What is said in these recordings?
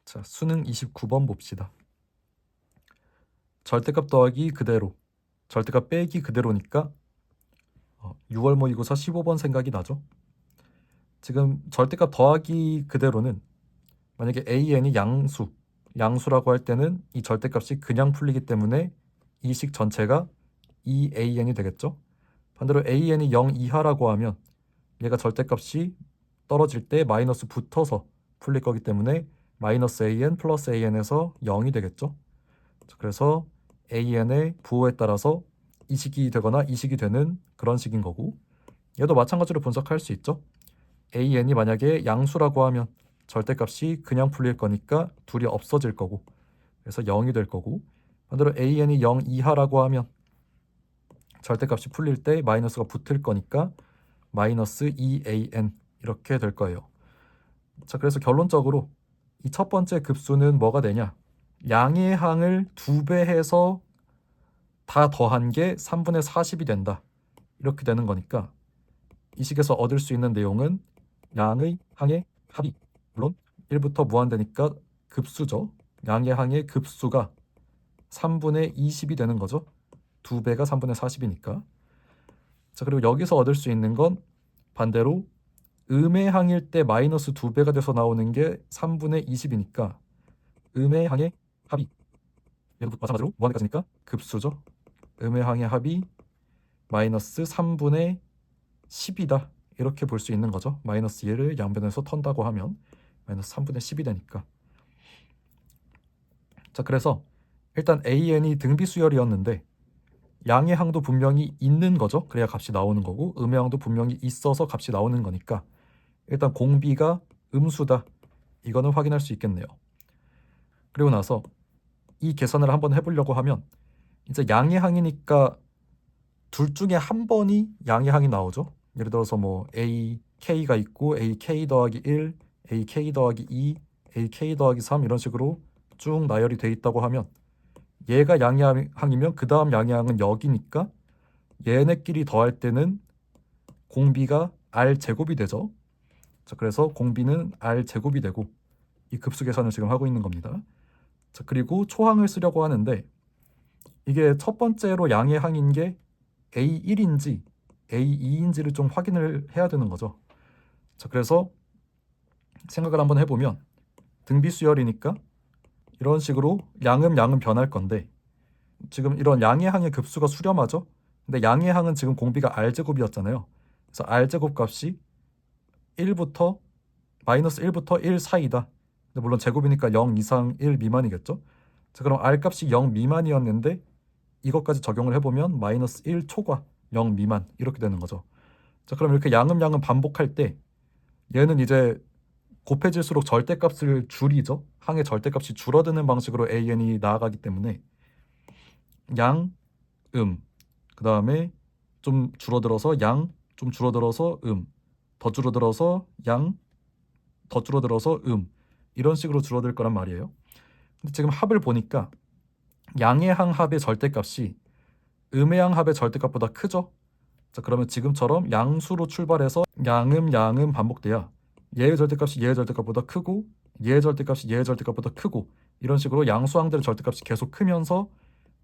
자, 수능 29번 봅시다. 절대값 더하기 그대로, 절대값 빼기 그대로니까 6월 모의고사 15번 생각이 나죠. 지금 절대값 더하기 그대로는 만약에 an이 양수라고 할 때는 이 절대값이 그냥 풀리기 때문에 이 식 전체가 2an이 되겠죠. 반대로 an이 0 이하라고 하면 얘가 절대값이 떨어질 때 마이너스 붙어서 풀릴 거기 때문에 마이너스 an 플러스 an에서 0이 되겠죠. 그래서 an의 부호에 따라서 이식이 되거나 이식이 되는 그런 식인 거고, 얘도 마찬가지로 분석할 수 있죠. an이 만약에 양수라고 하면 절대값이 그냥 풀릴 거니까 둘이 없어질 거고, 그래서 0이 될 거고, 반대로 an이 0 이하라고 하면 절대값이 풀릴 때 마이너스가 붙을 거니까 마이너스 2an 이렇게 될 거예요. 자, 그래서 결론적으로 이 첫 번째 급수는 뭐가 되냐? 양의 항을 2배 해서 다 더한 게 3분의 40이 된다. 이렇게 되는 거니까 이 식에서 얻을 수 있는 내용은 양의 항의 합이, 물론 1부터 무한대니까 급수죠. 양의 항의 급수가 3분의 20이 되는 거죠. 2배가 3분의 40이니까. 자, 그리고 여기서 얻을 수 있는 건 반대로 음의 항일 때 마이너스 2배가 돼서 나오는 게 3분의 20이니까 음의 항의 합이, 얘도 마찬가지로 무한대까지니까 급수죠. 음의 항의 합이 마이너스 3분의 10이다. 이렇게 볼 수 있는 거죠. 마이너스 2를 양변에서 턴다고 하면 마이너스 3분의 10이 되니까. 자, 그래서 일단 an이 등비수열이었는데 양의 항도 분명히 있는 거죠. 그래야 값이 나오는 거고, 음의 항도 분명히 있어서 값이 나오는 거니까 일단 공비가 음수다. 이거는 확인할 수 있겠네요. 그리고 나서 이 계산을 한번 해보려고 하면 이제 양의 항이니까 둘 중에 한 번이 양의 항이 나오죠. 예를 들어서 뭐 ak가 있고 ak 더하기 1, ak 더하기 2, ak 더하기 3 이런 식으로 쭉 나열이 돼 있다고 하면 얘가 양의 항이면 그 다음 양의 항은 여기니까 얘네끼리 더할 때는 공비가 r 제곱이 되죠. 자, 그래서 공비는 r 제곱이 되고 이 급수 계산을 지금 하고 있는 겁니다. 자, 그리고 초항을 쓰려고 하는데 이게 첫 번째로 양의 항인 게 A1인지 A2인지를 좀 확인을 해야 되는 거죠. 자, 그래서 생각을 한번 해보면 등비수열이니까 이런 식으로 양은 변할 건데 지금 이런 양의 항의 급수가 수렴하죠. 근데 양의 항은 지금 공비가 r제곱이었잖아요. 그래서 r제곱 값이 1부터 마이너스 1부터 1 사이다. 근데 물론 제곱이니까 0 이상 1 미만이겠죠. 자, 그럼 r 값이 0 미만이었는데 이것까지 적용을 해보면 마이너스 1 초과 0 미만 이렇게 되는 거죠. 자, 그럼 이렇게 양은 반복할 때 얘는 이제 곱해질수록 절대값을 줄이죠. 항의 절대값이 줄어드는 방식으로 an이 나아가기 때문에 양, 그 다음에 좀 줄어들어서 양, 좀 줄어들어서 더 줄어들어서 양, 더 줄어들어서 이런 식으로 줄어들 거란 말이에요. 근데 지금 합을 보니까 양의 항 합의 절대값이 음의 항 합의 절대값보다 크죠. 자, 그러면 지금처럼 양수로 출발해서 양은 반복돼야 얘의 절대값이 얘의 절대값보다 크고 얘의 절대값이 얘의 절대값보다 크고 이런 식으로 양수항들의 절대값이 계속 크면서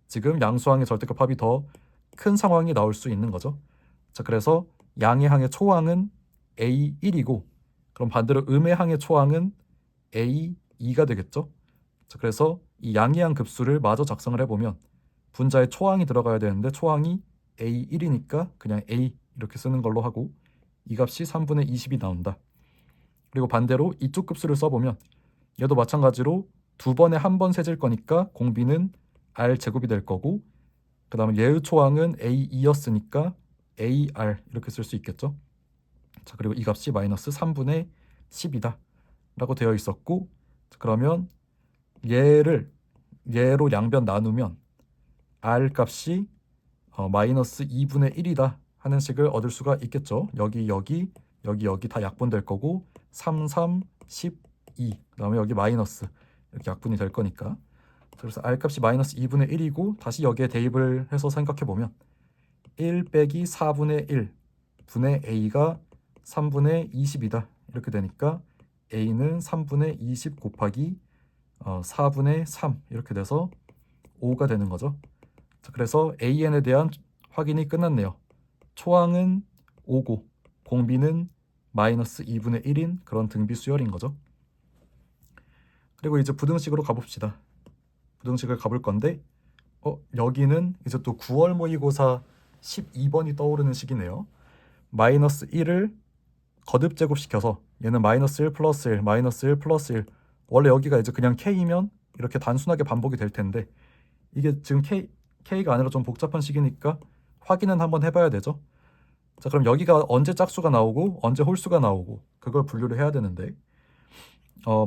지금 양수항의 절대값 합이 더 큰 상황이 나올 수 있는 거죠. 자, 그래서 양의 항의 초항은 A1이고 그럼 반대로 음의 항의 초항은 A2가 되겠죠. 자, 그래서 이 양의 항 급수를 마저 작성을 해보면 분자에 초항이 들어가야 되는데 초항이 A1이니까 그냥 A 이렇게 쓰는 걸로 하고 이 값이 3분의 20이 나온다. 그리고 반대로 이쪽 급수를 써보면 얘도 마찬가지로 두 번에 한 번 세질 거니까 공비는 R 제곱이 될 거고 그 다음에 얘의 초항은 A2였으니까 AR 이렇게 쓸 수 있겠죠. 자, 그리고 이 값이 마이너스 3분의 10이다 라고 되어 있었고 자, 그러면 얘로 양변 나누면 R 값이 마이너스 2분의 1이다 하는 식을 얻을 수가 있겠죠. 여기 다 약분될 거고 3, 3, 12 그다음에 여기 마이너스 이렇게 약분이 될 거니까 그래서 R 값이 마이너스 2분의 1이고 다시 여기에 대입을 해서 생각해보면 1 빼기 4분의 1 분의 A가 3분의 20이다 이렇게 되니까 A는 3분의 20 곱하기 4분의 3 이렇게 돼서 5가 되는 거죠. 자, 그래서 AN에 대한 확인이 끝났네요. 초항은 5고 공비는 마이너스 2분의 1인 그런 등비 수열인 거죠. 그리고 이제 부등식으로 가봅시다. 부등식을 가볼 건데 여기는 이제 또 9월 모의고사 12번이 떠오르는 식이네요. 마이너스 1을 거듭 제곱시켜서 얘는 마이너스 1 플러스 1 마이너스 1 플러스 1 원래 여기가 이제 그냥 K면 이렇게 단순하게 반복이 될 텐데 이게 지금 K가 아니라 좀 복잡한 식이니까 확인은 한번 해봐야 되죠. 자, 그럼 여기가 언제 짝수가 나오고 언제 홀수가 나오고 그걸 분류를 해야 되는데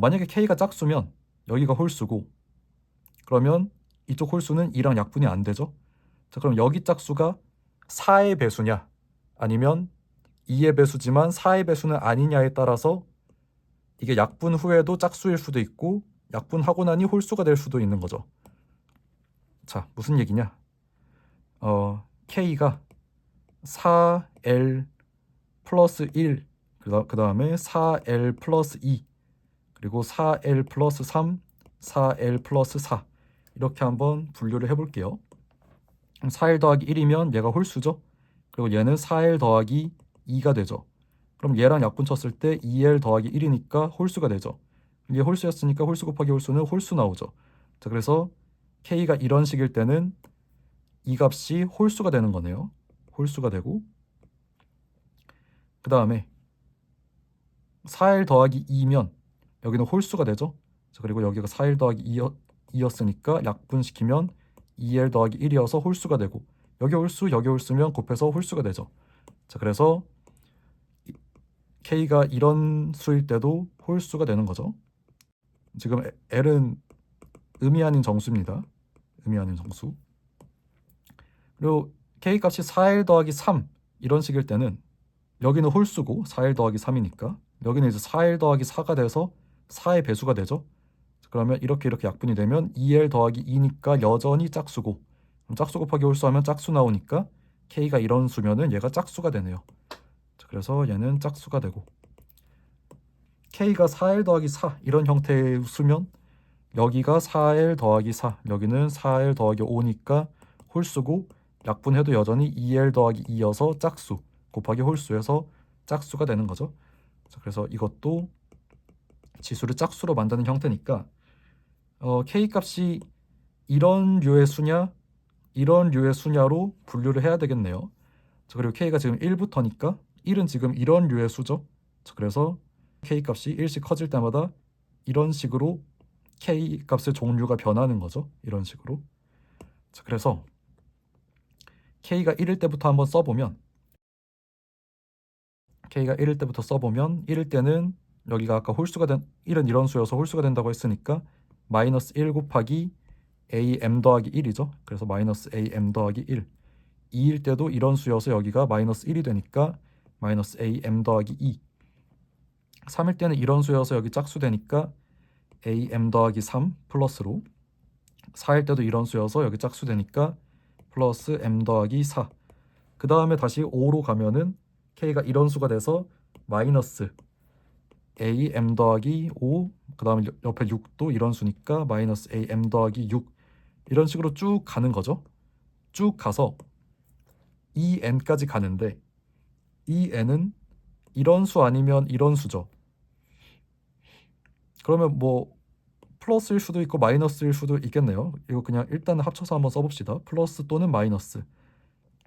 만약에 K가 짝수면 여기가 홀수고 그러면 이쪽 홀수는 2랑 약분이 안 되죠. 자, 그럼 여기 짝수가 4의 배수냐 아니면 2의 배수지만 4의 배수는 아니냐에 따라서 이게 약분 후에도 짝수일 수도 있고 약분하고 나니 홀수가 될 수도 있는 거죠. 자, 무슨 얘기냐? K가 4L 플러스 1, 그 다음에 4L 플러스 2, 그리고 4L 플러스 3, 4L 플러스 4 이렇게 한번 분류를 해볼게요. 4L 더하기 1이면 얘가 홀수죠. 그리고 얘는 4L 더하기 2가 되죠. 그럼 얘랑 약분 쳤을 때 2L 더하기 1이니까 홀수가 되죠. 이게 홀수였으니까 홀수 곱하기 홀수는 홀수 나오죠. 자, 그래서 K가 이런 식일 때는 이 값이 홀수가 되는 거네요. 홀수가 되고 그 다음에 4L 더하기 2면 여기는 홀수가 되죠. 자, 그리고 여기가 4L 더하기 2였으니까 약분시키면 2L 더하기 1이어서 홀수가 되고 여기 홀수 여기 홀수면 곱해서 홀수가 되죠. 자, 그래서 K가 이런 수일 때도 홀수가 되는 거죠. 지금 L은 의미 아닌 정수입니다. 의미 아닌 정수. 그리고 K 값이 4L 더하기 3 이런 식일 때는 여기는 홀수고 4L 더하기 3이니까 여기는 이제 4L 더하기 4가 돼서 4의 배수가 되죠. 그러면 이렇게 약분이 되면 2L 더하기 2니까 여전히 짝수고 그럼 짝수 곱하기 홀수하면 짝수 나오니까 K가 이런 수면은 얘가 짝수가 되네요. 자, 그래서 얘는 짝수가 되고 K가 4L 더하기 4 이런 형태의 수면 여기가 4L 더하기 4 여기는 4L 더하기 5니까 홀수고 약분해도 여전히 2L 더하기 2여서 짝수 곱하기 홀수에서 짝수가 되는 거죠. 자, 그래서 이것도 지수를 짝수로 만드는 형태니까 K 값이 이런 류의 수냐 이런 류의 수냐로 분류를 해야 되겠네요. 자, 그리고 K가 지금 1부터니까 1은 지금 이런 류의 수죠. 자, 그래서 K 값이 1씩 커질 때마다 이런 식으로 K 값의 종류가 변하는 거죠. 이런 식으로. 자, 그래서 K가 1일 때부터 한번 써보면 K가 1일 때부터 써보면 1일 때는 여기가 아까 홀수가 된 1은 이런 수여서 홀수가 된다고 했으니까 마이너스 1 곱하기 AM 더하기 1이죠. 그래서 마이너스 AM 더하기 1. 2일 때도 이런 수여서 여기가 마이너스 1이 되니까 마이너스 AM 더하기 2. 3일 때는 이런 수여서 여기 짝수 되니까 AM 더하기 3 플러스로 4일 때도 이런 수여서 여기 짝수 되니까 플러스 M 더하기 4. 그 다음에 다시 5로 가면은 K가 이런 수가 돼서 마이너스 AM 더하기 5, 그 다음에 옆에 6도 이런 수니까 마이너스 AM 더하기 6 이런 식으로 쭉 가는 거죠. 쭉 가서 EN까지 가는데 EN은 이런 수 아니면 이런 수죠. 그러면 뭐 플러스일 수도 있고 마이너스일 수도 있겠네요. 이거 그냥 일단 합쳐서 한번 써봅시다. 플러스 또는 마이너스.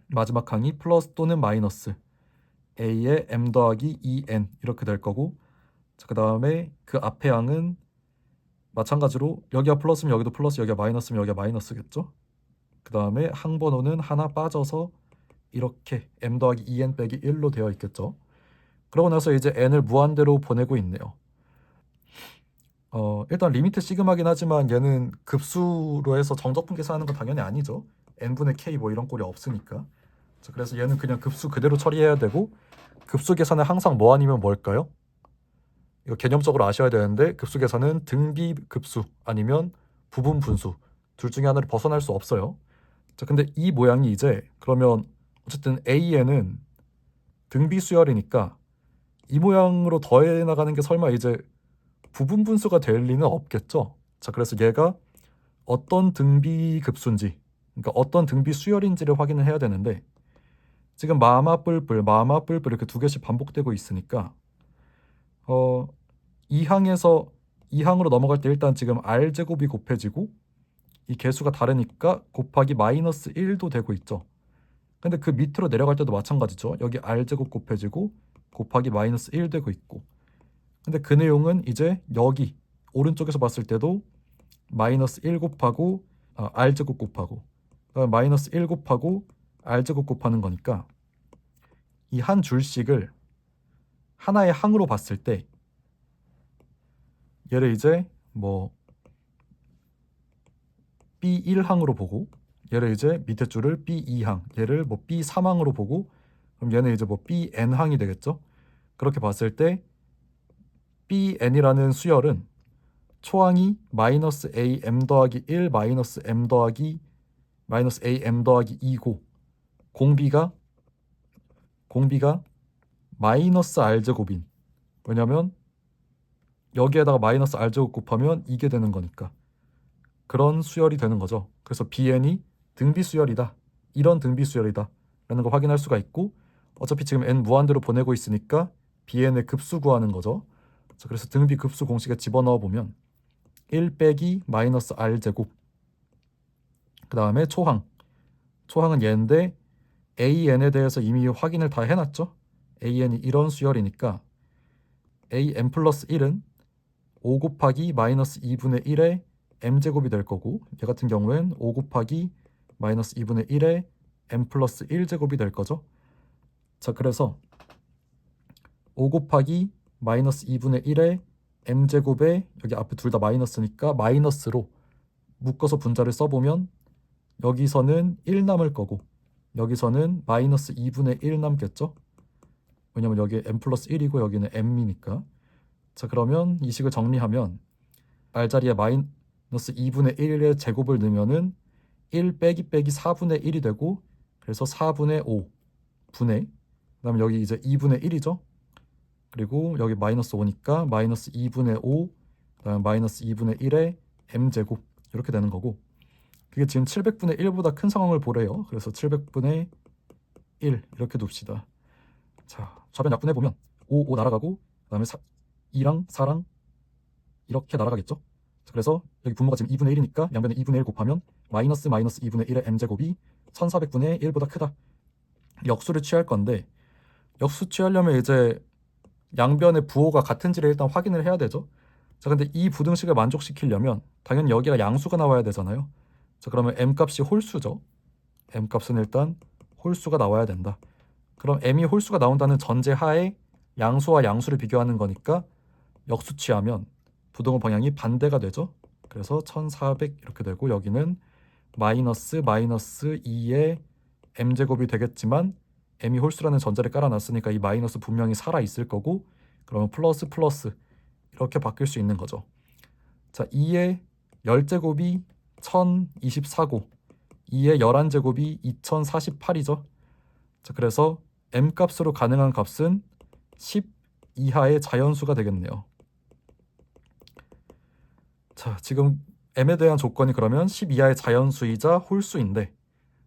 마지막 항이 플러스 또는 마이너스 A의 M 더하기 EN 이렇게 될 거고 그 다음에 그 앞에 항은 마찬가지로 여기가 플러스면 여기도 플러스 여기가 마이너스면 여기가 마이너스겠죠. 그 다음에 항 번호는 하나 빠져서 이렇게 M 더하기 EN 빼기 1로 되어 있겠죠. 그러고 나서 이제 N을 무한대로 보내고 있네요. 일단 리미트 시그마긴 하지만 얘는 급수로 해서 정적분 계산하는 건 당연히 아니죠. n분의 k 뭐 이런 꼴이 없으니까. 자, 그래서 얘는 그냥 급수 그대로 처리해야 되고 급수 계산은 항상 뭐 아니면 뭘까요? 이거 개념적으로 아셔야 되는데 급수 계산은 등비 급수 아니면 부분 분수 둘 중에 하나를 벗어날 수 없어요. 자, 근데 이 모양이 이제 그러면 어쨌든 AN은 등비 수열이니까 이 모양으로 더해 나가는 게 설마 이제 부분 분수가 될 리는 없겠죠. 자, 그래서 얘가 어떤 등비 급수인지, 그러니까 어떤 등비 수열인지를 확인을 해야 되는데 지금 마마 뿔뿔 이렇게 두 개씩 반복되고 있으니까 2항에서 2항으로 넘어갈 때 일단 지금 r제곱이 곱해지고 이 개수가 다르니까 곱하기 마이너스 1도 되고 있죠. 근데 그 밑으로 내려갈 때도 마찬가지죠. 여기 r제곱 곱해지고 곱하기 마이너스 1 되고 있고, 근데 그 내용은 이제 여기 오른쪽에서 봤을 때도 마이너스 1 곱하고 r제곱 곱하고 마이너스 1 곱하고 r제곱 곱하는 거니까 이 한 줄씩을 하나의 항으로 봤을 때 얘를 이제 뭐 B1항으로 보고 얘를 이제 밑에 줄을 B2항, 얘를 뭐 B3항으로 보고 그럼 얘는 이제 뭐 BN항이 되겠죠. 그렇게 봤을 때 BN이라는 수열은 초항이 마이너스 AM 더하기 1 마이너스 M 더하기 마이너스 AM 더하기 2고 공비가 마이너스 R제곱인, 왜냐면 여기에다가 마이너스 R제곱 곱하면 이게 되는 거니까 그런 수열이 되는 거죠. 그래서 BN이 등비 수열이다, 이런 등비 수열이다 라는 거 확인할 수가 있고, 어차피 지금 N 무한대로 보내고 있으니까 BN의 급수 구하는 거죠. 자, 그래서 등비 급수 공식에 집어넣어 보면 1 빼기 마이너스 R제곱, 그 다음에 초항은 얘인데 AN에 대해서 이미 확인을 다 해놨죠. AN이 이런 수열이니까 AN 플러스 1은 5 곱하기 마이너스 2분의 1의 m제곱이 될 거고, 얘 같은 경우엔 5 곱하기 마이너스 2분의 1의 m 플러스 1제곱이 될 거죠. 자, 그래서 5 곱하기 마이너스 2분의 1의 m제곱에 여기 앞에 둘 다 마이너스니까 마이너스로 묶어서 분자를 써보면 여기서는 1 남을 거고 여기서는 마이너스 2분의 1 남겠죠. 왜냐면 여기 m 플러스 1이고 여기는 m이니까. 자, 그러면 이 식을 정리하면 r자리에 마이너스 2분의 1의 제곱을 넣으면은 1 빼기 4분의 1이 되고, 그래서 4분의 5 분의, 그 다음에 여기 이제 2분의 1이죠. 그리고 여기 마이너스 5니까 마이너스 2분의 5, 그 다음에 마이너스 2분의 1의 m제곱, 이렇게 되는 거고, 그게 지금 700분의 1보다 큰 상황을 보래요. 그래서 700분의 1 이렇게 둡시다. 자, 좌변 약분해 보면 5 날아가고 그 다음에 2랑 4랑 이렇게 날아가겠죠. 그래서 여기 분모가 지금 2분의 1이니까 양변에 2분의 1 곱하면 마이너스 2분의 1의 m제곱이 1400분의 1보다 크다. 역수를 취할 건데, 역수 취하려면 이제 양변의 부호가 같은지를 일단 확인을 해야 되죠. 자, 근데 이 부등식을 만족시키려면 당연히 여기가 양수가 나와야 되잖아요. 자, 그러면 m값이 홀수죠. m값은 일단 홀수가 나와야 된다. 그럼 m이 홀수가 나온다는 전제 하에 양수와 양수를 비교하는 거니까 역수 취하면 부등호 방향이 반대가 되죠. 그래서 1400 이렇게 되고 여기는 마이너스 2의 m제곱이 되겠지만 m이 홀수라는 전제를 깔아놨으니까 이 마이너스 분명히 살아있을 거고, 그러면 플러스 이렇게 바뀔 수 있는 거죠. 자, 2의 10제곱이 1024고 2의 11제곱이 2048이죠. 자, 그래서 m값으로 가능한 값은 10 이하의 자연수가 되겠네요. 자, 지금 m에 대한 조건이 그러면 10 이하의 자연수이자 홀수인데,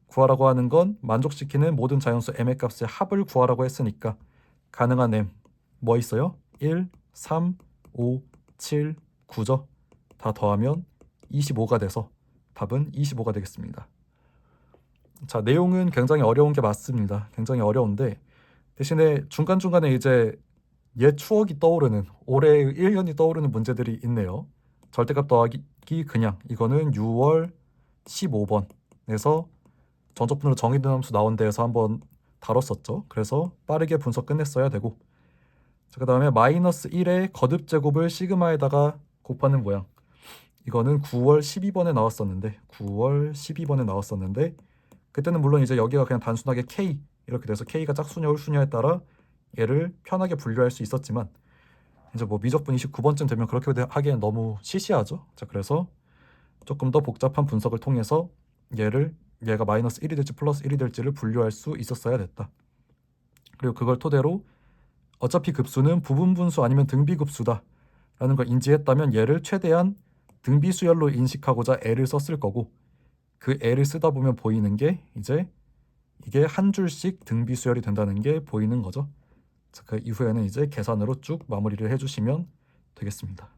구하라고 하는 건 만족시키는 모든 자연수 m의 값의 합을 구하라고 했으니까 가능한 m 뭐 있어요? 1, 3, 5, 7, 9죠. 다 더하면 25가 돼서 답은 25가 되겠습니다. 자, 내용은 굉장히 어려운 게 맞습니다. 굉장히 어려운데 대신에 중간중간에 이제 옛 추억이 떠오르는, 올해의 1년이 떠오르는 문제들이 있네요. 절대값 더하기 그냥, 이거는 6월 15번에서 전적분으로 정의된 함수 나온 데에서 한번 다뤘었죠. 그래서 빠르게 분석 끝냈어야 되고, 그 다음에 마이너스 1의 거듭제곱을 시그마에다가 곱하는 모양, 이거는 9월 12번에 나왔었는데 그때는 물론 이제 여기가 그냥 단순하게 K 이렇게 돼서 K가 짝수냐 홀수냐에 따라 얘를 편하게 분류할 수 있었지만 이제 뭐 미적분 29번쯤 되면 그렇게 하기엔 너무 시시하죠. 자, 그래서 조금 더 복잡한 분석을 통해서 얘가 마이너스 1이 될지 플러스 1이 될지를 분류할 수 있었어야 됐다. 그리고 그걸 토대로 어차피 급수는 부분 분수 아니면 등비 급수다 라는 걸 인지했다면 얘를 최대한 등비수열로 인식하고자 L을 썼을 거고, 그 L을 쓰다 보면 보이는 게 이제 이게 한 줄씩 등비수열이 된다는 게 보이는 거죠. 그 이후에는 이제 계산으로 쭉 마무리를 해주시면 되겠습니다.